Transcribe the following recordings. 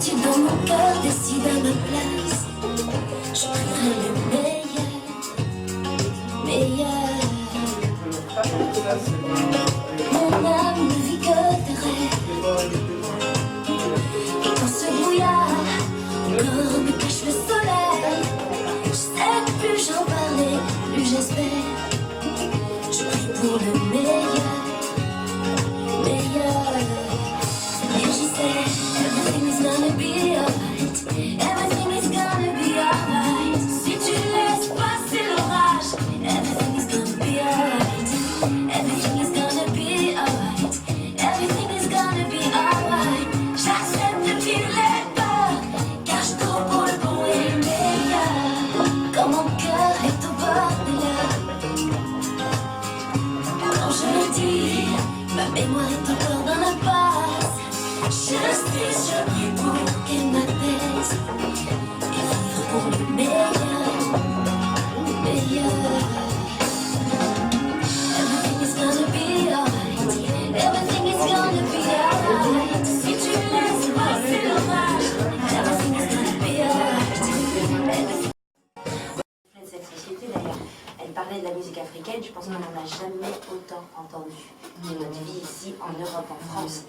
tu dans mon cœur décides à ma place, je prendrai le meilleur. Mon âme ne vit que tes rêves. Et quand ce brouillard encore me cache le soleil, je sais que plus j'en parlais, plus j'espère. Je prie pour le meilleur. Et j'y sais, everything is gonna be alright. Everything is gonna be alright. Si tu laisses passer l'orage, everything is gonna be alright. Everything is gonna be alright. Everything is gonna be alright. J'accepte de vivre les peurs, car je cours pour le bon et le meilleur. Quand mon cœur est au bord de l'heure, quand je le dis, ma mémoire est encore dans la passe. Je prie pour qu'elle m'apaise et vivre pour le meilleur. Everything is gonna be alright. Everything is gonna be alright. Si tu laisses passer l'orage, everything is gonna be alright. Cette société d'ailleurs, elle parlait de la musique africaine, je pense qu'on n'en a jamais autant entendu de notre vie ici en Europe, en France.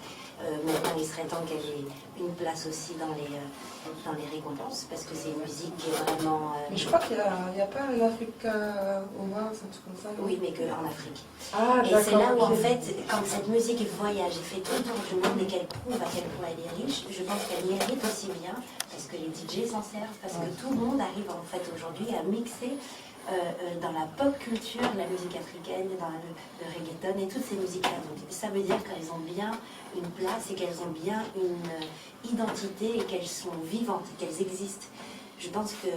Maintenant il serait temps qu'elle ait une place aussi dans les récompenses, parce que c'est une musique qui est vraiment... Mais je crois qu'il n'y a pas un Afrique au moins, un truc comme ça. Non? Oui, mais qu'en Afrique. Ah, et c'est là où en fait, quand cette musique voyage et fait tout le tour du monde et qu'elle prouve à quel point elle est riche, je pense qu'elle mérite aussi bien, parce que les DJ s'en servent, parce que tout le monde arrive en fait aujourd'hui à mixer dans la pop culture, la musique africaine, dans le reggaeton et toutes ces musiques-là. Donc ça veut dire qu'elles ont bien une place et qu'elles ont bien une identité et qu'elles sont vivantes, qu'elles existent. Je pense que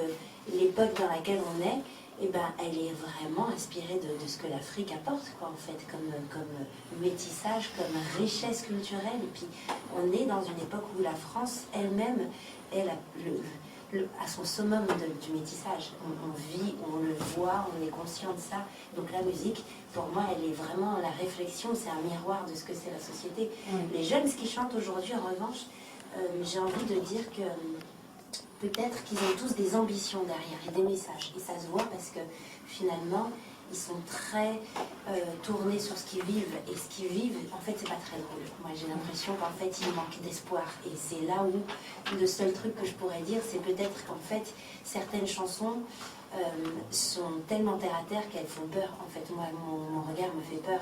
l'époque dans laquelle on est, eh ben, elle est vraiment inspirée de ce que l'Afrique apporte, quoi, en fait, comme métissage, comme richesse culturelle. Et puis on est dans une époque où la France elle-même est à son summum du métissage. On vit, on le voit, on est conscient de ça. Donc la musique, pour moi, elle est vraiment la réflexion, c'est un miroir de ce que c'est la société. Les jeunes, ce qu'ils chantent aujourd'hui, en revanche, j'ai envie de dire que peut-être qu'ils ont tous des ambitions derrière et des messages. Et ça se voit parce que finalement, ils sont très tournés sur ce qu'ils vivent. Et ce qu'ils vivent, en fait, c'est pas très drôle. Moi, j'ai l'impression qu'en fait, il manque d'espoir. Et c'est là où le seul truc que je pourrais dire, c'est peut-être qu'en fait, certaines chansons sont tellement terre à terre qu'elles font peur. En fait, moi, mon regard me fait peur.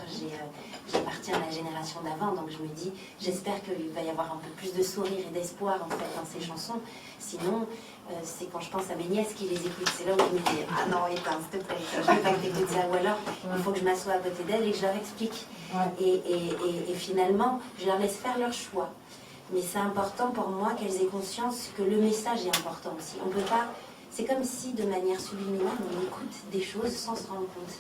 J'appartiens à la génération d'avant, donc je me dis, j'espère qu'il va y avoir un peu plus de sourire et d'espoir en fait dans ces chansons. Sinon, c'est quand je pense à mes nièces qui les écoutent, c'est là où je me dis, ah non, éteins, s'il te plaît, je veux pas que t'écoutes ça. Ou alors, il faut que je m'assoie à côté d'elles et que je leur explique. Et finalement, je leur laisse faire leur choix. Mais c'est important pour moi qu'elles aient conscience que le message est important aussi. On peut pas... C'est comme si, de manière subliminale, on écoute des choses sans se rendre compte.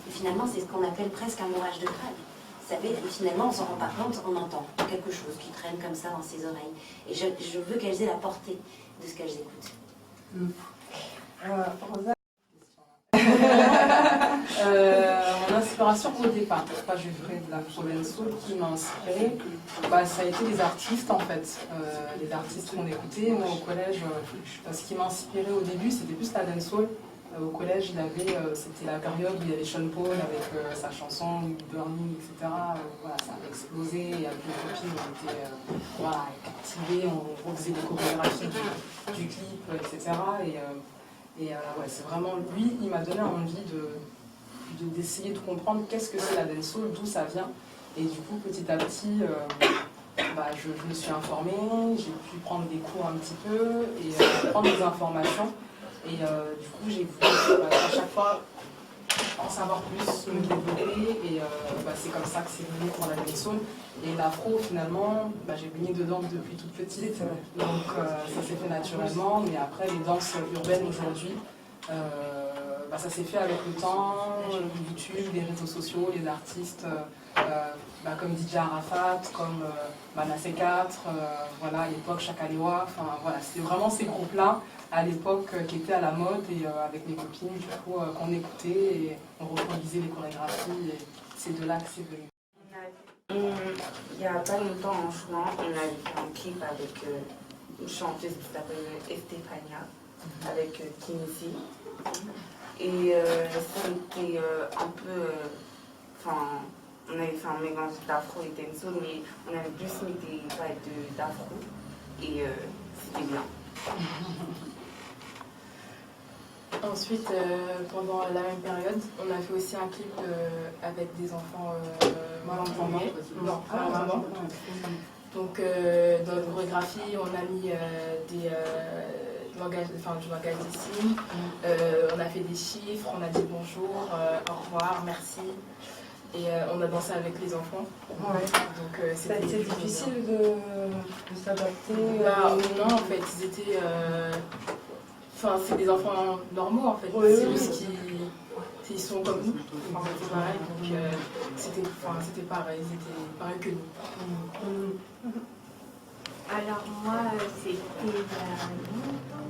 Et finalement, c'est ce qu'on appelle presque un orage de crâne. Vous savez, et finalement, on s'en rend pas compte, on entend quelque chose qui traîne comme ça dans ses oreilles. Et je veux qu'elles aient la portée de ce qu'elles écoutent. Mon inspiration au départ, pourquoi j'ai fait de la soul qui m'a inspirée, ça a été les artistes en fait, les artistes qu'on écoutait. Moi au collège, ce qui m'a inspiré au début c'était plus la dancehall. Au collège, c'était la période où il y avait Sean Paul avec sa chanson Burning, etc. Voilà, ça a explosé et avec mes copines on était captivés, on refaisait des chorégraphies du clip, etc. Ouais, c'est vraiment lui, il m'a donné envie d'essayer de comprendre qu'est-ce que c'est la dancehall, d'où ça vient. Et du coup, petit à petit, je me suis informée, j'ai pu prendre des cours un petit peu et prendre des informations. Et du coup, j'ai voulu à chaque fois en savoir plus, me développer. Et c'est comme ça que c'est venu pour la dancehall. Et l'afro, finalement, j'ai baigné dedans depuis toute petite. Donc ça s'est fait naturellement. Mais après, les danses urbaines aujourd'hui, ça s'est fait avec le temps, YouTube, les réseaux sociaux, les artistes comme DJ Arafat, comme Manasseh 4, voilà, à l'époque Chakalewa, voilà, c'était vraiment ces groupes-là à l'époque qui étaient à la mode et avec mes copines du coup qu'on écoutait et on reproduisait les chorégraphies et c'est de là que c'est venu. Il n'y a pas longtemps en juin, on a fait un clip avec une chanteuse qui s'appelle Estefania, avec Kimisi. Et c'était un peu... Enfin, on avait fait un mélange d'afro et dancehall, mais on avait plus mis des vibes d'afro. Et c'était bien. Ensuite, pendant la même période, on a fait aussi un clip avec des enfants malentendants. Non, malentendants. Donc, dans la chorégraphie, on a mis du langage des signes. On a fait des chiffres, on a dit bonjour, au revoir, merci. Et on a dansé avec les enfants. Ouais. Donc, Ça a été difficile de s'adapter. Non, en fait, ils étaient... Enfin, c'est des enfants normaux en fait. Oui, c'est oui. juste qu'ils sont comme nous. Enfin, c'est pareil. Donc c'était pareil. Ils étaient pareils que nous. Alors moi, c'était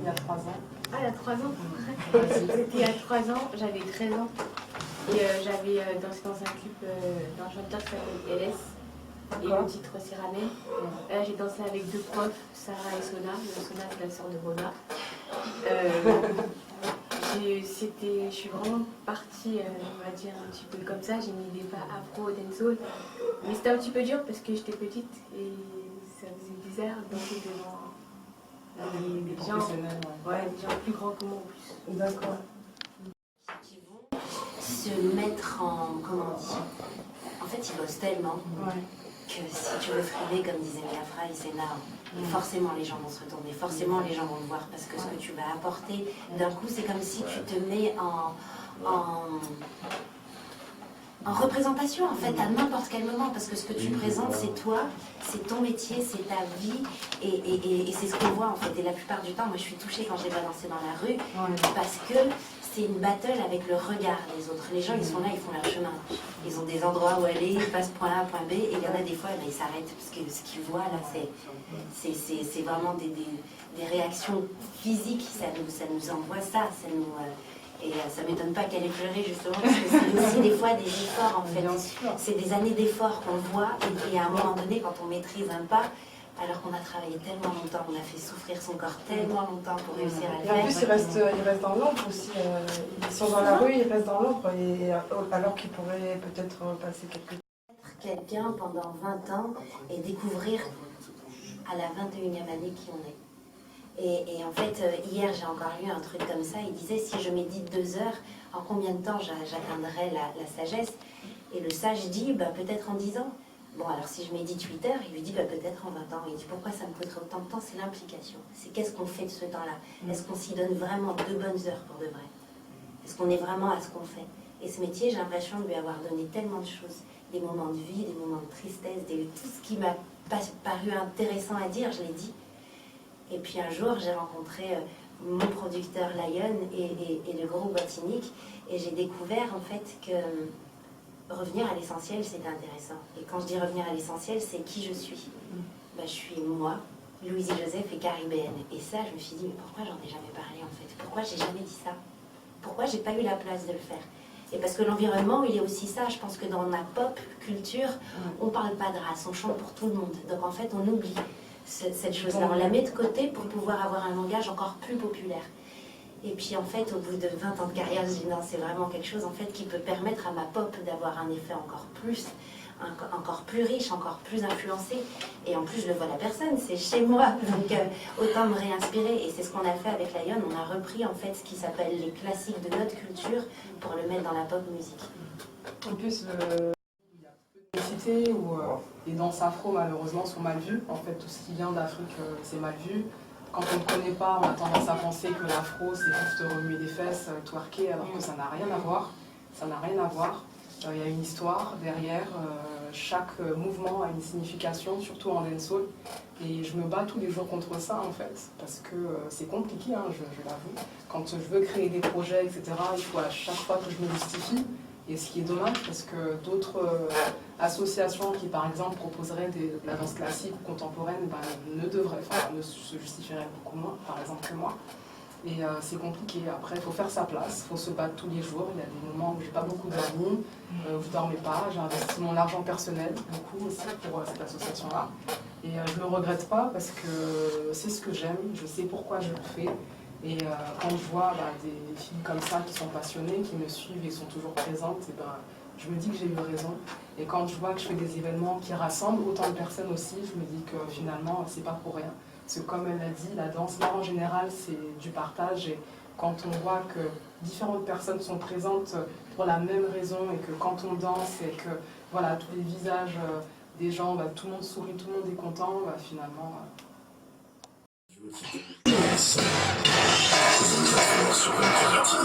Il y a 3 ans. il y a 3 ans. C'était il y a 3 ans, j'avais 13 ans. Et j'avais dansé dans un clip d'un chanteur qui s'appelle LS. Et le titre Siramé. J'ai dansé avec 2 profs, Sarah et Sona. Sona, c'est la sœur de Mona. Je suis vraiment partie, on va dire, un petit peu comme ça. J'ai mis des pas afro, dancehall. Mais c'était un petit peu dur parce que j'étais petite et ça faisait bizarre de danser devant des gens, des gens plus grands que moi en plus. D'accord. Qui vont se mettre en... Comment on dit? En fait, ils bossent tellement que si tu veux frimer, comme disait Biafra, c'est énorme. Et forcément, les gens vont se retourner, forcément, les gens vont le voir, parce que ce que tu vas apporter, d'un coup, c'est comme si tu te mets en représentation, en fait, à n'importe quel moment, parce que ce que tu présentes, c'est toi, c'est ton métier, c'est ta vie, et c'est ce qu'on voit, en fait. Et la plupart du temps, moi, je suis touchée quand j'ai balancé dans la rue, parce que c'est une battle avec le regard des autres. Les gens, ils sont là, ils font leur chemin. Ils ont des endroits où aller, ils passent point A, point B, et il y en a des fois, ils s'arrêtent, parce que ce qu'ils voient, là, c'est vraiment des réactions physiques, ça nous envoie ça, et ça ne m'étonne pas qu'elle ait pleuré, justement, parce que c'est aussi des fois des efforts, en fait. C'est des années d'efforts qu'on voit, et à un moment donné, quand on maîtrise un pas, alors qu'on a travaillé tellement longtemps, on a fait souffrir son corps tellement longtemps pour réussir à le Et en plus, faire. ils restent dans l'ombre aussi. Ils sont dans la rue, ils restent dans l'ombre, alors qu'ils pourraient peut-être passer quelques... Quelqu'un pendant 20 ans et découvrir à la 21e année qui on est. Et en fait, hier, j'ai encore lu un truc comme ça. Il disait, si je médite 2 heures, en combien de temps j'atteindrai la sagesse? Et le sage dit, peut-être en 10 ans. Bon, alors si je médite 8 heures, il lui dit, peut-être en 20 ans. Il dit, pourquoi ça me coûterait autant de temps? C'est l'implication. C'est qu'est-ce qu'on fait de ce temps-là? Est-ce qu'on s'y donne vraiment 2 bonnes heures pour de vrai? Est-ce qu'on est vraiment à ce qu'on fait? Et ce métier, j'ai l'impression de lui avoir donné tellement de choses. Des moments de vie, des moments de tristesse, tout ce qui m'a paru intéressant à dire, je l'ai dit. Et puis un jour, j'ai rencontré mon producteur Lion et le groupe Botinique, et j'ai découvert en fait que revenir à l'essentiel, c'était intéressant. Et quand je dis revenir à l'essentiel, c'est qui je suis. Je suis moi, Louisie Joseph et caribéenne. Et ça, je me suis dit, mais pourquoi j'en ai jamais parlé en fait? Pourquoi j'ai jamais dit ça? Pourquoi j'ai pas eu la place de le faire? Et parce que l'environnement, il est aussi ça. Je pense que dans la pop culture, on parle pas de race, on chante pour tout le monde. Donc en fait, on oublie cette chose-là. On la met de côté pour pouvoir avoir un langage encore plus populaire. Et puis en fait, au bout de 20 ans de carrière, je me dis non, c'est vraiment quelque chose en fait qui peut permettre à ma pop d'avoir un effet encore plus riche, encore plus influencé. Et en plus, je le vois la personne, c'est chez moi. Donc autant me réinspirer. Et c'est ce qu'on a fait avec Lion. On a repris en fait ce qui s'appelle les classiques de notre culture pour le mettre dans la pop musique. En plus, où les danses afro malheureusement sont mal vues. En fait, tout ce qui vient d'Afrique, c'est mal vu. Quand on ne connaît pas, on a tendance à penser que l'afro, c'est juste remuer des fesses, twerker, alors que ça n'a rien à voir. Ça n'a rien à voir. Il y a une histoire derrière. Chaque mouvement a une signification, surtout en dancehall. Et je me bats tous les jours contre ça, en fait, parce que c'est compliqué, hein, je l'avoue. Quand je veux créer des projets, etc., il faut à chaque fois que je me justifie. Et ce qui est dommage, parce que d'autres associations qui, par exemple, proposeraient de la danse classique ou contemporaine, ne se justifieraient beaucoup moins, par exemple, que moi. Et c'est compliqué. Après, il faut faire sa place, il faut se battre tous les jours. Il y a des moments où j'ai pas beaucoup d'amis, où je dormais pas. J'ai investi mon argent personnel, beaucoup aussi, pour cette association-là. Et je ne le regrette pas parce que c'est ce que j'aime, je sais pourquoi je le fais. Et quand je vois des filles comme ça qui sont passionnées, qui me suivent et sont toujours présentes, et je me dis que j'ai eu raison. Et quand je vois que je fais des événements qui rassemblent autant de personnes aussi, je me dis que finalement, c'est pas pour rien. Parce que comme elle l'a dit, la danse, en général, c'est du partage. Et quand on voit que différentes personnes sont présentes pour la même raison et que quand on danse et que voilà, tous les visages des gens, tout le monde sourit, tout le monde est content, finalement... Sur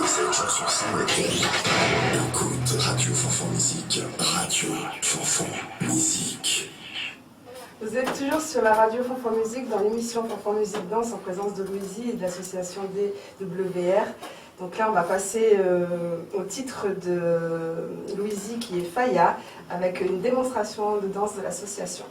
cette chanson sans laquelle écoute Radio Fanfan Musique, Radio Fanfan Musique. Vous êtes toujours sur la radio Fanfan Musique dans l'émission Fanfan Musique Danse en présence de Louisie et de l'association DWR. Donc là, on va passer au titre de Louisie qui est Faya avec une démonstration de danse de l'association.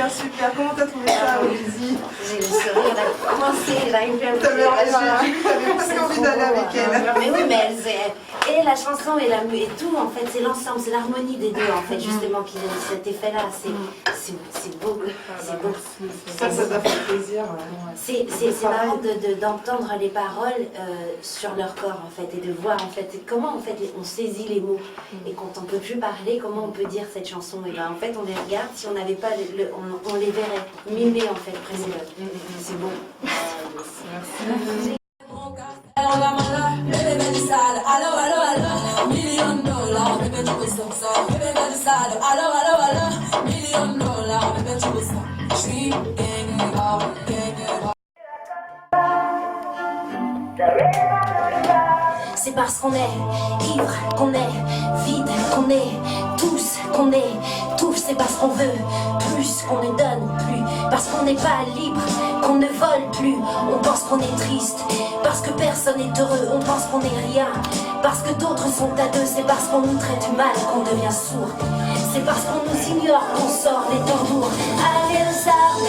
Super. Comment t'as trouvé ça, Louisie? J'ai le sourire, elle a commencé, là, il me fait T'avais presque envie d'aller avec elle. Mais oui, mais et la chanson et tout, en fait, c'est l'ensemble, c'est l'harmonie des deux, en fait, justement, qui donne cet effet-là. C'est beau, c'est beau. Ça doit faire plaisir. C'est marrant d'entendre les paroles sur leur corps, en fait, et de voir, en fait, comment, en fait, on saisit les mots. Et quand on peut plus parler, comment on peut dire cette chanson? Et ben, en fait, on les regarde, si on n'avait pas, on les verrait mimer, en fait, presque. C'est beau. Merci. C'est parce qu'on est ivre, qu'on est vide, qu'on est tous, qu'on est tout. C'est parce qu'on veut plus, qu'on ne donne plus. Parce qu'on n'est pas libre, qu'on ne vole plus. On pense qu'on est triste, parce que personne n'est heureux. On pense qu'on n'est rien, parce que d'autres sont à deux. C'est parce qu'on nous traite mal qu'on devient sourd. C'est parce qu'on nous ignore qu'on sort des tambours. Allez aux armes,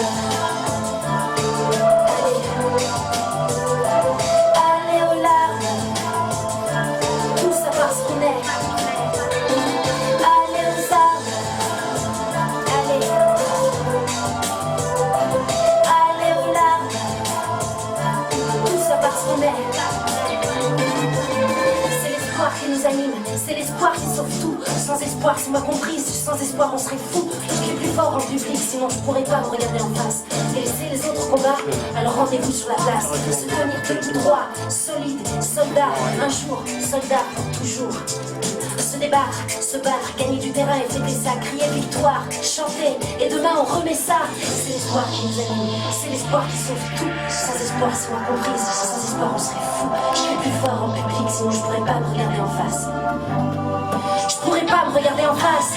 allez aux larmes. Tout ça parce qu'on est. Allez aux armes, allez. Allez aux larmes. Tout ça parce qu'on est. C'est l'espoir qui nous anime, c'est l'espoir qui sauve tout. Sans espoir, c'est moi comprise, sans espoir on serait fou. Je crie plus fort en public, sinon je pourrais pas me regarder en face. Et laisser les autres combats, alors rendez-vous sur la place. Se tenir tout droit, solide, soldat. Un jour, soldat, toujours. Se débattre, se battre, gagner du terrain et fêter ça, crier victoire, chanter, et demain on remet ça. C'est l'espoir qui nous anime, c'est l'espoir qui sauve tout. Sans espoir, c'est moi comprise, sans espoir on serait fou. Je crie plus fort en public, sinon je pourrais pas me regarder en face. Je pourrais pas me regarder en face.